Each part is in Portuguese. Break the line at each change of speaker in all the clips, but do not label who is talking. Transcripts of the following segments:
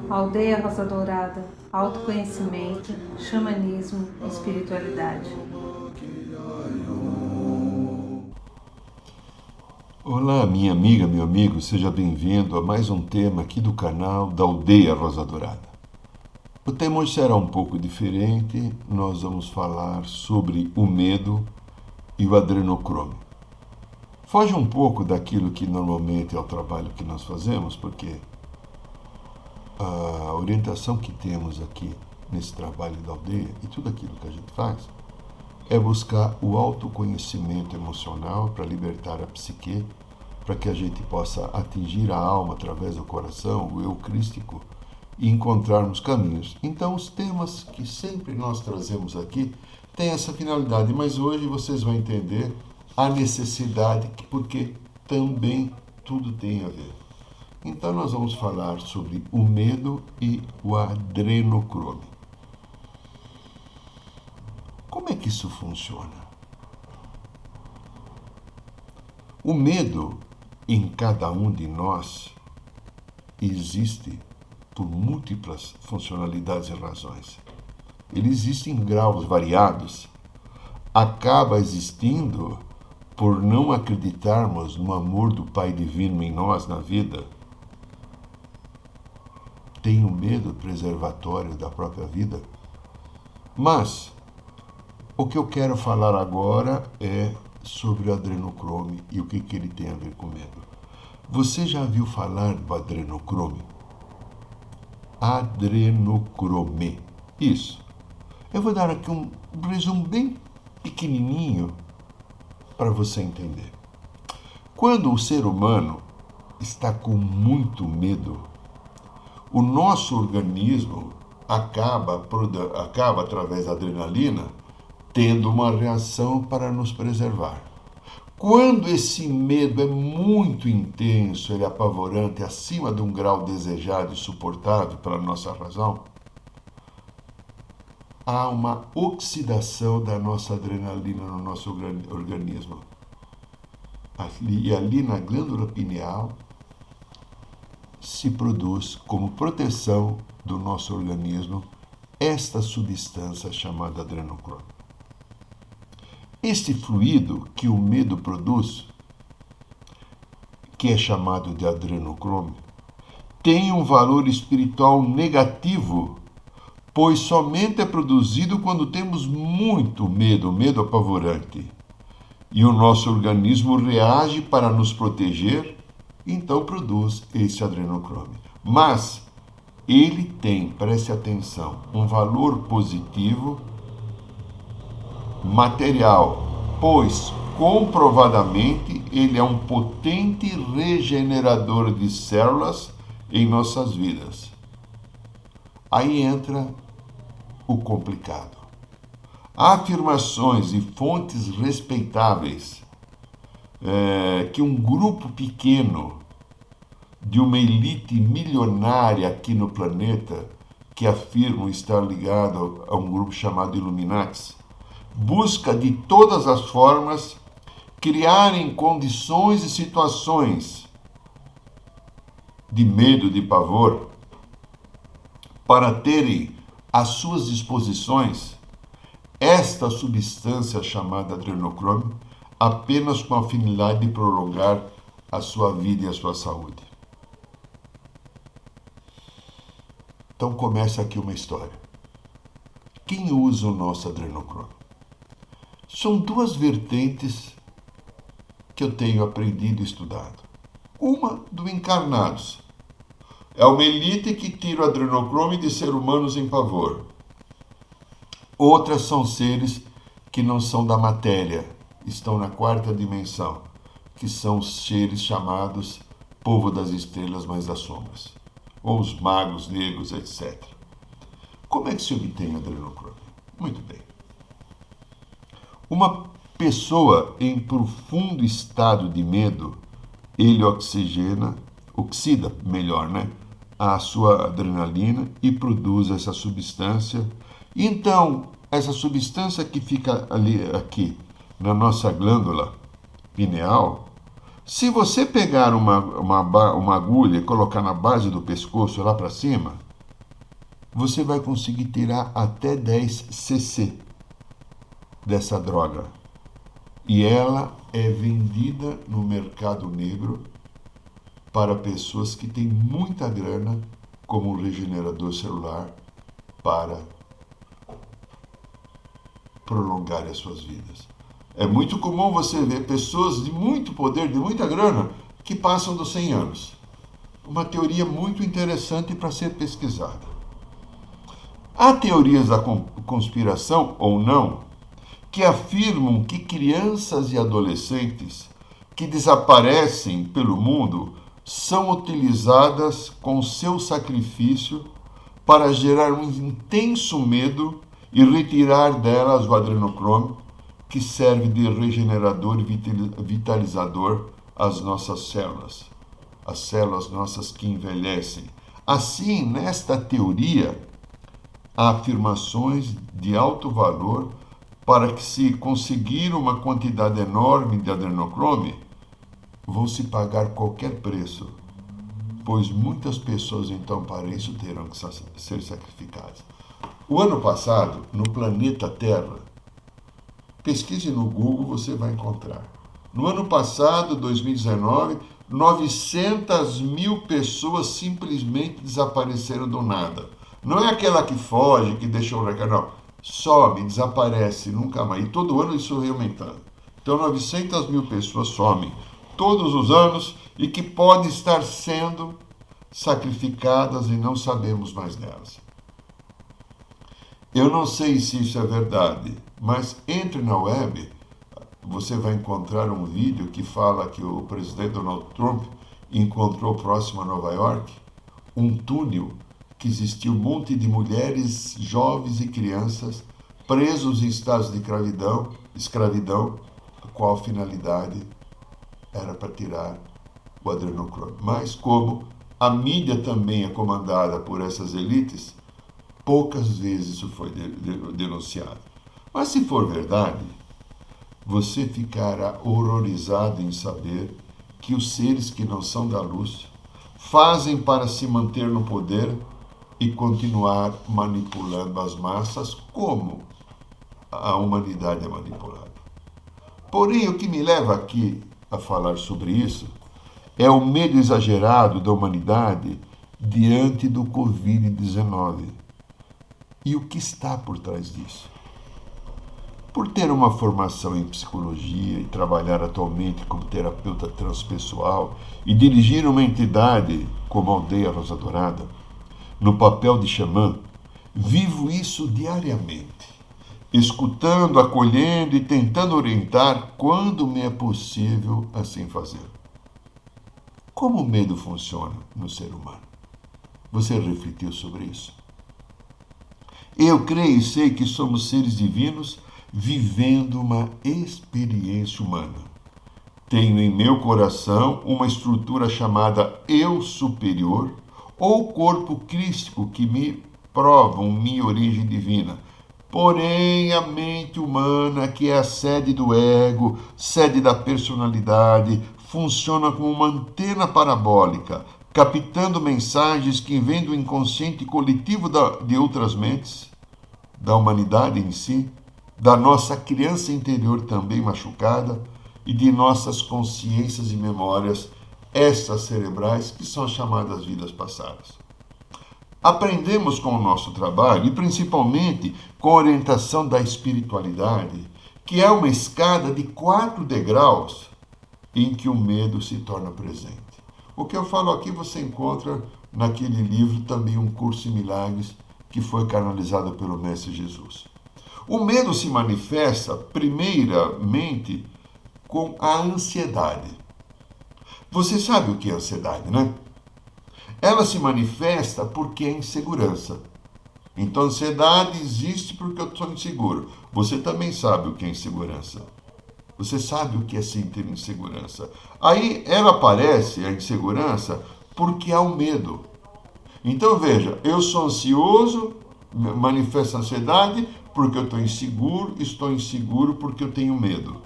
Aldeia Rosa Dourada, autoconhecimento, xamanismo, espiritualidade.
Olá, minha amiga, meu amigo, seja bem-vindo a mais um tema aqui do canal da Aldeia Rosa Dourada. O tema hoje será um pouco diferente, nós vamos falar sobre o medo e o adrenocrômio. Foge um pouco daquilo que normalmente é o trabalho que nós fazemos, porque a orientação que temos aqui nesse trabalho da aldeia e tudo aquilo que a gente faz é buscar o autoconhecimento emocional para libertar a psique, para que a gente possa atingir a alma através do coração, o eu crístico, e encontrarmos caminhos. Então, os temas que sempre nós trazemos aqui têm essa finalidade, mas hoje vocês vão entender a necessidade, porque também tudo tem a ver. Então, nós vamos falar sobre o medo e o adrenocrômio. Como é que isso funciona? O medo em cada um de nós existe por múltiplas funcionalidades e razões. Ele existe em graus variados. Acaba existindo por não acreditarmos no amor do Pai Divino em nós, na vida. Tenho medo preservatório da própria vida. Mas o que eu quero falar agora é sobre o adrenocrômio e o que ele tem a ver com medo. Você já viu falar do adrenocrômio? Adrenocrome. Isso. Eu vou dar aqui um resumo bem pequenininho para você entender. Quando o ser humano está com muito medo, o nosso organismo acaba através da adrenalina, tendo uma reação para nos preservar. Quando esse medo é muito intenso, ele é apavorante, acima de um grau desejado e suportável pela nossa razão, há uma oxidação da nossa adrenalina no nosso organismo. E ali na glândula pineal se produz, como proteção do nosso organismo, esta substância chamada adrenocrômio. Este fluido que o medo produz, que é chamado de adrenocrômio, tem um valor espiritual negativo, pois somente é produzido quando temos muito medo, medo apavorante. E o nosso organismo reage para nos proteger, então produz esse adrenocrômio. Mas ele tem, preste atenção, um valor positivo material, pois comprovadamente ele é um potente regenerador de células em nossas vidas. Aí entra o complicado. Há afirmações e fontes respeitáveis que um grupo pequeno de uma elite milionária aqui no planeta, que afirmam estar ligado a um grupo chamado Illuminati, busca de todas as formas criarem condições e situações de medo, de pavor, para terem às suas disposições esta substância chamada adrenocrômio, apenas com a finalidade de prolongar a sua vida e a sua saúde. Então começa aqui uma história. Quem usa o nosso adrenocrômio? São duas vertentes que eu tenho aprendido e estudado. Uma do encarnados. É uma elite que tira o adrenocrômio de seres humanos em pavor. Outras são seres que não são da matéria, estão na quarta dimensão, que são os seres chamados povo das estrelas, mas das sombras, ou os magos negros, etc. Como é que se obtém adrenocrômio? Muito bem. Uma pessoa em profundo estado de medo, ele oxida melhor, a sua adrenalina e produz essa substância. Então, essa substância que fica aqui na nossa glândula pineal Se você pegar uma agulha e colocar na base do pescoço lá para cima, você vai conseguir tirar até 10 cc dessa droga. E ela é vendida no mercado negro para pessoas que têm muita grana, como um regenerador celular, para prolongar as suas vidas. É muito comum você ver pessoas de muito poder, de muita grana, que passam dos 100 anos. Uma teoria muito interessante para ser pesquisada. Há teorias da conspiração, ou não, que afirmam que crianças e adolescentes que desaparecem pelo mundo são utilizadas com seu sacrifício para gerar um intenso medo e retirar delas o adrenocrome, que serve de regenerador e vitalizador às nossas células, as células nossas que envelhecem. Assim, nesta teoria, há afirmações de alto valor para que, se conseguir uma quantidade enorme de adrenocrome, vão se pagar qualquer preço, pois muitas pessoas então para isso terão que ser sacrificadas. O ano passado, no planeta Terra, pesquise no Google, você vai encontrar. No ano passado, 2019, 900 mil pessoas simplesmente desapareceram do nada. Não é aquela que foge, que deixa o recado, não. Some, desaparece, nunca mais. E todo ano isso vem aumentando. Então, 900 mil pessoas somem todos os anos e que podem estar sendo sacrificadas e não sabemos mais delas. Eu não sei se isso é verdade, mas entre na web, você vai encontrar um vídeo que fala que o presidente Donald Trump encontrou próximo a Nova York um túnel que existia um monte de mulheres, jovens e crianças presos em estados de escravidão, a qual finalidade era para tirar o adrenocrome. Mas como a mídia também é comandada por essas elites, poucas vezes isso foi denunciado. Mas se for verdade, você ficará horrorizado em saber que os seres que não são da luz fazem para se manter no poder e continuar manipulando as massas como a humanidade é manipulada. Porém, o que me leva aqui a falar sobre isso é o medo exagerado da humanidade diante do Covid-19. E o que está por trás disso? Por ter uma formação em psicologia e trabalhar atualmente como terapeuta transpessoal e dirigir uma entidade como a Aldeia Rosa Dourada, no papel de xamã, vivo isso diariamente, escutando, acolhendo e tentando orientar quando me é possível assim fazer. Como o medo funciona no ser humano? Você refletiu sobre isso? Eu creio e sei que somos seres divinos vivendo uma experiência humana. Tenho em meu coração uma estrutura chamada eu superior ou corpo crístico que me provam minha origem divina. Porém, a mente humana, que é a sede do ego, sede da personalidade, funciona como uma antena parabólica, captando mensagens que vêm do inconsciente coletivo de outras mentes, da humanidade em si, da nossa criança interior também machucada e de nossas consciências e memórias extracerebrais, que são chamadas vidas passadas. Aprendemos com o nosso trabalho e principalmente com a orientação da espiritualidade, que é uma escada de 4 degraus em que o medo se torna presente. O que eu falo aqui você encontra naquele livro também, Um Curso em Milagres, que foi canalizado pelo Mestre Jesus. O medo se manifesta, primeiramente, com a ansiedade. Você sabe o que é ansiedade, né? Ela se manifesta porque é insegurança. Então, a ansiedade existe porque eu estou inseguro. Você também sabe o que é insegurança. Você sabe o que é sentir insegurança. Aí, ela aparece, a insegurança, porque há o medo. Então, veja, eu sou ansioso, manifesto ansiedade porque eu estou inseguro porque eu tenho medo.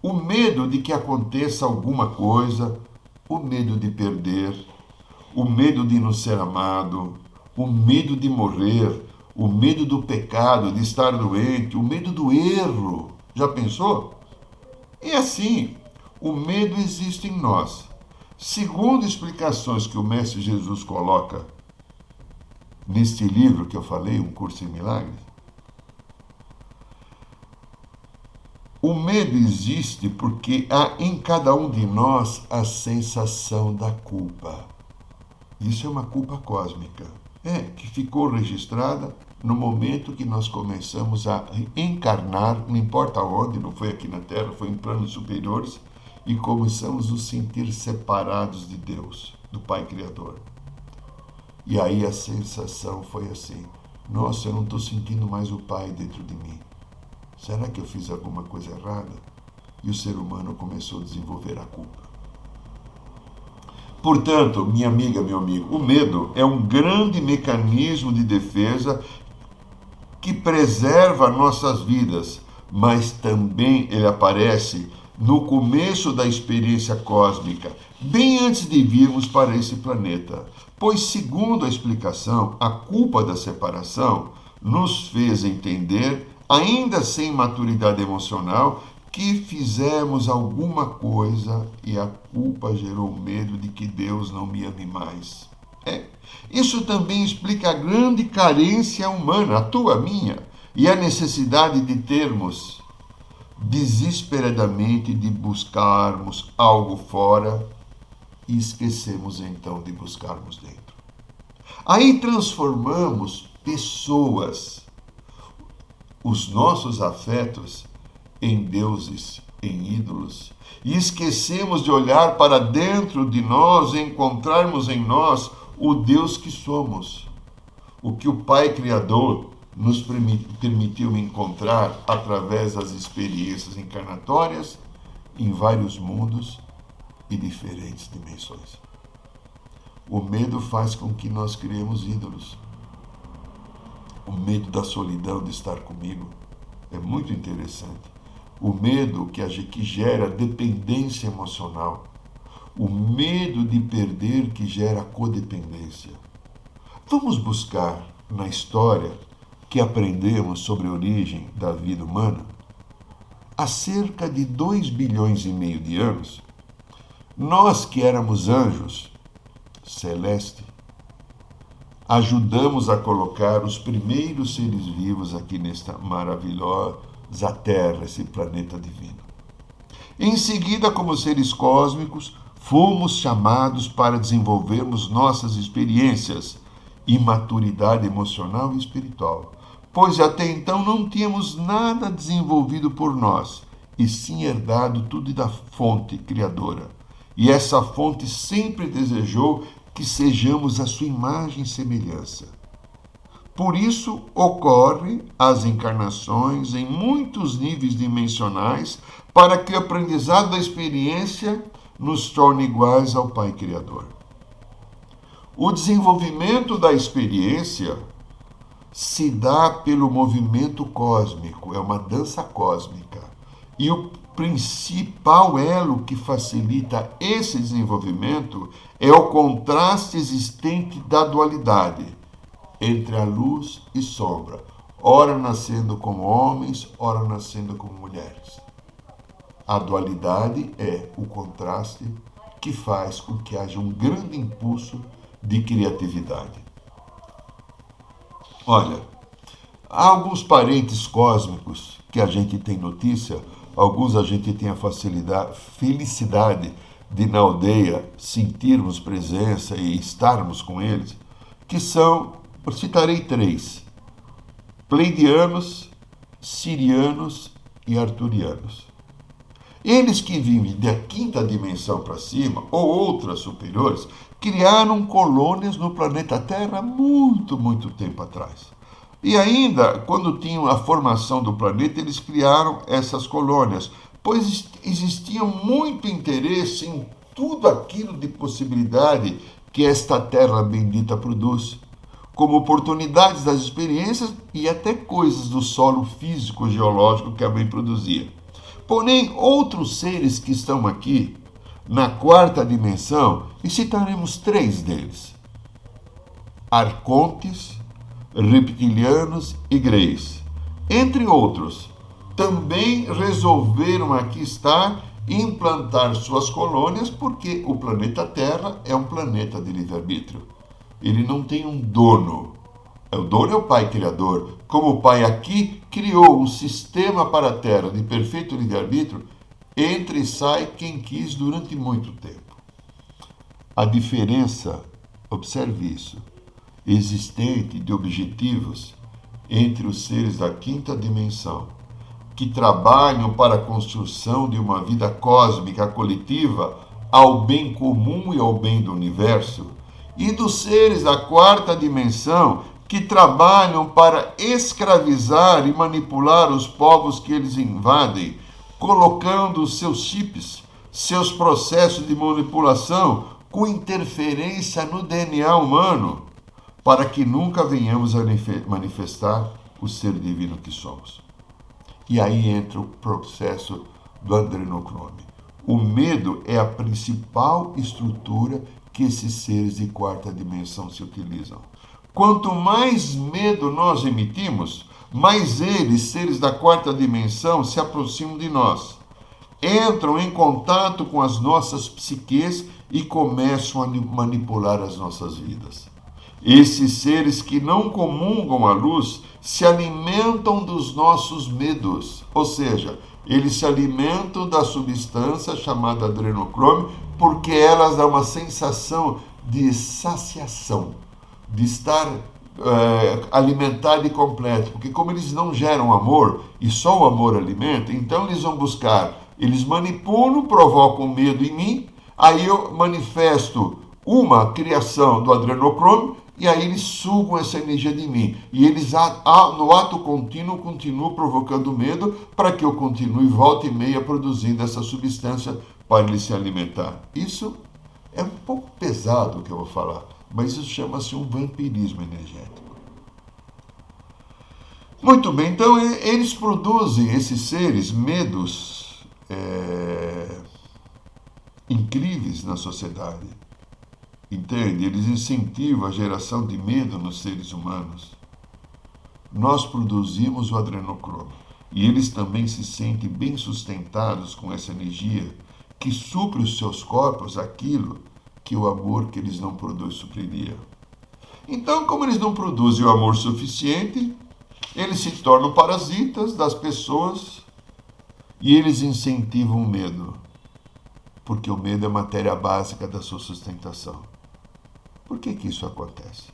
O medo de que aconteça alguma coisa, o medo de perder, o medo de não ser amado, o medo de morrer, o medo do pecado, de estar doente, o medo do erro. Já pensou? E assim, o medo existe em nós. Segundo explicações que o Mestre Jesus coloca neste livro que eu falei, Um Curso em Milagres, o medo existe porque há em cada um de nós a sensação da culpa. Isso é uma culpa cósmica, que ficou registrada no momento que nós começamos a encarnar, não importa onde, não foi aqui na Terra, foi em planos superiores, e começamos a nos sentir separados de Deus, do Pai Criador. E aí a sensação foi assim: nossa, eu não estou sentindo mais o Pai dentro de mim. Será que eu fiz alguma coisa errada? E o ser humano começou a desenvolver a culpa. Portanto, minha amiga, meu amigo, o medo é um grande mecanismo de defesa que preserva nossas vidas, mas também ele aparece no começo da experiência cósmica, bem antes de virmos para esse planeta. Pois, segundo a explicação, a culpa da separação nos fez entender, ainda sem maturidade emocional, que fizemos alguma coisa e a culpa gerou medo de que Deus não me ame mais. Isso também explica a grande carência humana, a tua, a minha, e a necessidade de termos desesperadamente de buscarmos algo fora e esquecemos então de buscarmos dentro. Aí transformamos pessoas, os nossos afetos, em deuses, em ídolos, e esquecemos de olhar para dentro de nós e encontrarmos em nós o Deus que somos, o que o Pai Criador nos permitiu encontrar através das experiências encarnatórias em vários mundos e diferentes dimensões. O medo faz com que nós criemos ídolos. O medo da solidão, de estar comigo, é muito interessante. O medo que gera dependência emocional. O medo de perder que gera codependência. Vamos buscar na história que aprendemos sobre a origem da vida humana. Há cerca de 2,5 bilhões de anos, nós que éramos anjos celestes, ajudamos a colocar os primeiros seres vivos aqui nesta maravilhosa Terra, esse planeta divino. Em seguida, como seres cósmicos, fomos chamados para desenvolvermos nossas experiências e maturidade emocional e espiritual, pois até então não tínhamos nada desenvolvido por nós, e sim herdado tudo da fonte criadora. E essa fonte sempre desejou que sejamos a sua imagem e semelhança. Por isso ocorrem as encarnações em muitos níveis dimensionais, para que o aprendizado da experiência nos torne iguais ao Pai Criador. O desenvolvimento da experiência se dá pelo movimento cósmico, é uma dança cósmica. E o principal elo que facilita esse desenvolvimento é o contraste existente da dualidade entre a luz e sombra, ora nascendo como homens, ora nascendo como mulheres. A dualidade é o contraste que faz com que haja um grande impulso de criatividade. Olha, há alguns parentes cósmicos que a gente tem notícia, alguns a gente tem a felicidade de na aldeia sentirmos presença e estarmos com eles, que são, eu citarei 3, pleidianos, sirianos e arturianos. Eles que vivem da 5ª dimensão para cima, ou outras superiores, criaram colônias no planeta Terra há muito, muito tempo atrás. E ainda, quando tinham a formação do planeta, eles criaram essas colônias, pois existia muito interesse em tudo aquilo de possibilidade que esta Terra bendita produz, como oportunidades das experiências e até coisas do solo físico geológico que a mãe produzia. Porém, outros seres que estão aqui, na quarta dimensão, e citaremos 3 deles: arcontes, reptilianos e greys, entre outros, também resolveram aqui estar e implantar suas colônias, porque o planeta Terra é um planeta de livre-arbítrio. Ele não tem um dono. O dono é o Pai Criador. Como o Pai aqui criou um sistema para a Terra de perfeito livre-arbítrio, entra e sai quem quis durante muito tempo. A diferença, observe isso, existente de objetivos entre os seres da quinta dimensão, que trabalham para a construção de uma vida cósmica coletiva ao bem comum e ao bem do universo, e dos seres da quarta dimensão, que trabalham para escravizar e manipular os povos que eles invadem, colocando seus chips, seus processos de manipulação com interferência no DNA humano, para que nunca venhamos a manifestar o ser divino que somos. E aí entra o processo do adrenocrome. O medo é a principal estrutura que esses seres de quarta dimensão se utilizam. Quanto mais medo nós emitimos, mais eles, seres da quarta dimensão, se aproximam de nós. Entram em contato com as nossas psiques e começam a manipular as nossas vidas. Esses seres que não comungam a luz se alimentam dos nossos medos, ou seja, eles se alimentam da substância chamada adrenocrome, porque elas dão uma sensação de saciação, de estar alimentado e completo, porque como eles não geram amor, e só o amor alimenta, então eles vão buscar, eles manipulam, provocam medo em mim, aí eu manifesto uma criação do adrenocrome, e aí eles sugam essa energia de mim. E eles, no ato contínuo, continuam provocando medo para que eu continue volta e meia produzindo essa substância para ele se alimentar. Isso é um pouco pesado o que eu vou falar, mas isso chama-se um vampirismo energético. Muito bem, então eles produzem, esses seres, medos incríveis na sociedade. Entende? Eles incentivam a geração de medo nos seres humanos. Nós produzimos o adrenocrome e eles também se sentem bem sustentados com essa energia que supre os seus corpos aquilo que o amor que eles não produzem supriria. Então, como eles não produzem o amor suficiente, eles se tornam parasitas das pessoas e eles incentivam o medo, porque o medo é a matéria básica da sua sustentação. Por que isso acontece?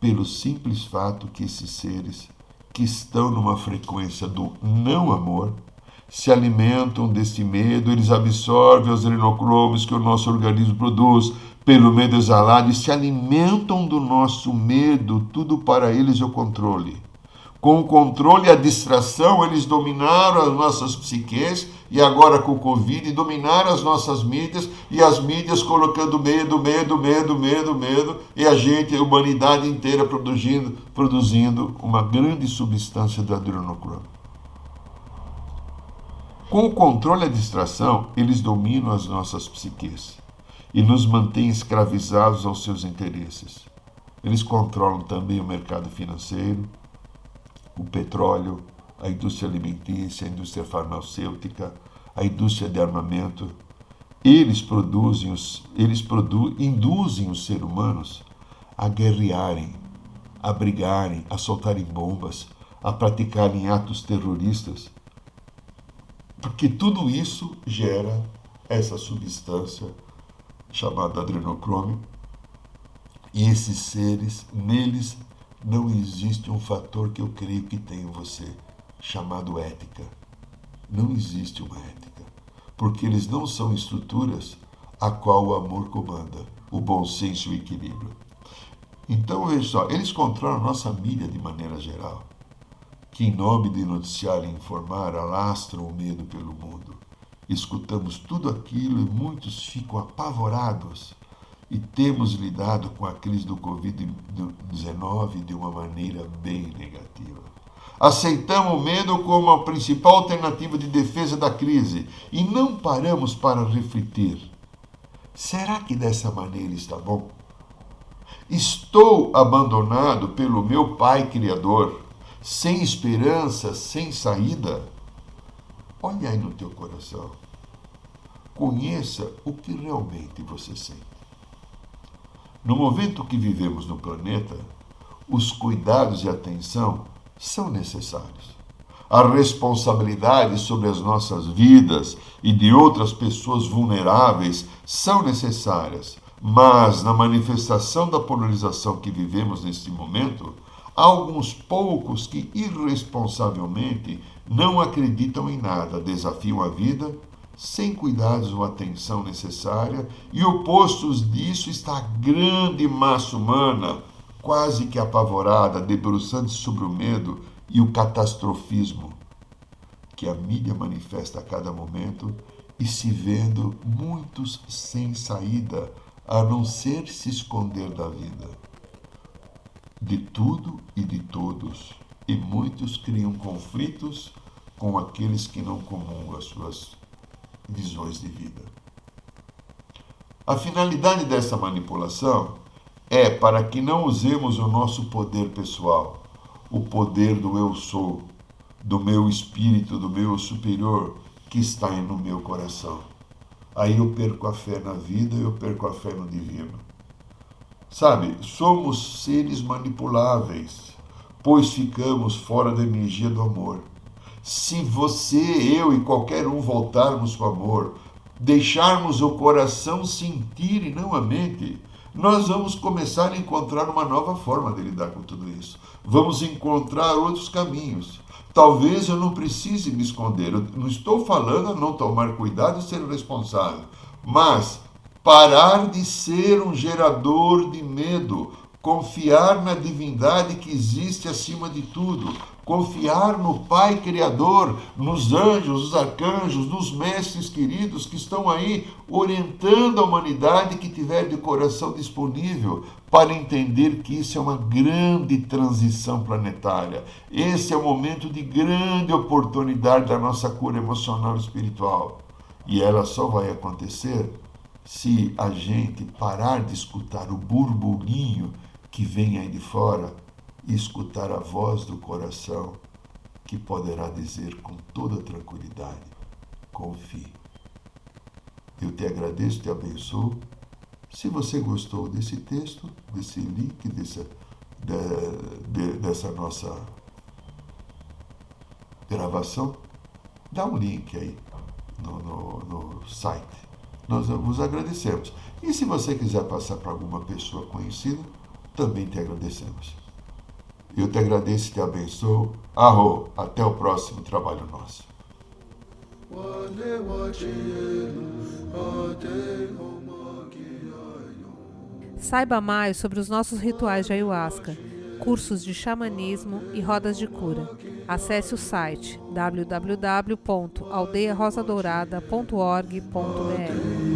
Pelo simples fato que esses seres que estão numa frequência do não amor se alimentam desse medo, eles absorvem os adrenocromes que o nosso organismo produz pelo medo exalado e se alimentam do nosso medo, tudo para eles é o controle. Com o controle e a distração, eles dominaram as nossas psiques e agora com o Covid dominaram as nossas mídias e as mídias colocando medo e a gente, a humanidade inteira produzindo uma grande substância do adrenocrome. Com o controle e a distração, eles dominam as nossas psiques e nos mantêm escravizados aos seus interesses. Eles controlam também o mercado financeiro, o petróleo, a indústria alimentícia, a indústria farmacêutica, a indústria de armamento. Eles induzem os seres humanos a guerrearem, a brigarem, a soltarem bombas, a praticarem atos terroristas, porque tudo isso gera essa substância chamada adrenocrome, e esses seres, neles, não existe um fator que eu creio que tem em você, chamado ética. Não existe uma ética, porque eles não são estruturas a qual o amor comanda, o bom senso e o equilíbrio. Então, veja só, eles controlam a nossa mídia de maneira geral, que em nome de noticiar e informar, alastram o medo pelo mundo. Escutamos tudo aquilo e muitos ficam apavorados. E temos lidado com a crise do Covid-19 de uma maneira bem negativa. Aceitamos o medo como a principal alternativa de defesa da crise e não paramos para refletir. Será que dessa maneira está bom? Estou abandonado pelo meu Pai Criador, sem esperança, sem saída? Olha aí no teu coração. Conheça o que realmente você sente. No momento que vivemos no planeta, os cuidados e atenção são necessários. A responsabilidade sobre as nossas vidas e de outras pessoas vulneráveis são necessárias, mas na manifestação da polarização que vivemos neste momento, há alguns poucos que irresponsavelmente não acreditam em nada, desafiam a vida sem cuidados ou atenção necessária, e opostos disso está a grande massa humana, quase que apavorada, debruçando-se sobre o medo e o catastrofismo que a mídia manifesta a cada momento e se vendo muitos sem saída, a não ser se esconder da vida, de tudo e de todos, e muitos criam conflitos com aqueles que não comungam as suas visões de vida. A finalidade dessa manipulação é para que não usemos o nosso poder pessoal, o poder do eu sou, do meu espírito, do meu superior, que está no meu coração. Aí eu perco a fé na vida, eu perco a fé no divino. Sabe, somos seres manipuláveis, pois ficamos fora da energia do amor. Se você, eu e qualquer um voltarmos para o amor, deixarmos o coração sentir e não a mente, nós vamos começar a encontrar uma nova forma de lidar com tudo isso. Vamos encontrar outros caminhos. Talvez eu não precise me esconder. Eu não estou falando a não tomar cuidado e ser responsável, mas parar de ser um gerador de medo, confiar na divindade que existe acima de tudo, confiar no Pai Criador, nos anjos, nos arcanjos, nos mestres queridos que estão aí orientando a humanidade que tiver de coração disponível para entender que isso é uma grande transição planetária. Esse é um momento de grande oportunidade da nossa cura emocional e espiritual. E ela só vai acontecer se a gente parar de escutar o burburinho que vem aí de fora e escutar a voz do coração, que poderá dizer com toda tranquilidade: confie. Eu te agradeço, te abençoo. Se você gostou desse texto, desse link, dessa nossa gravação, dá um link aí no site. Nós vos agradecemos. E se você quiser passar para alguma pessoa conhecida, também te agradecemos. Eu te agradeço e te abençoo. Arro, até o próximo trabalho nosso.
Saiba mais sobre os nossos rituais de ayahuasca, cursos de xamanismo e rodas de cura. Acesse o site www.aldeiarosadourada.org.br.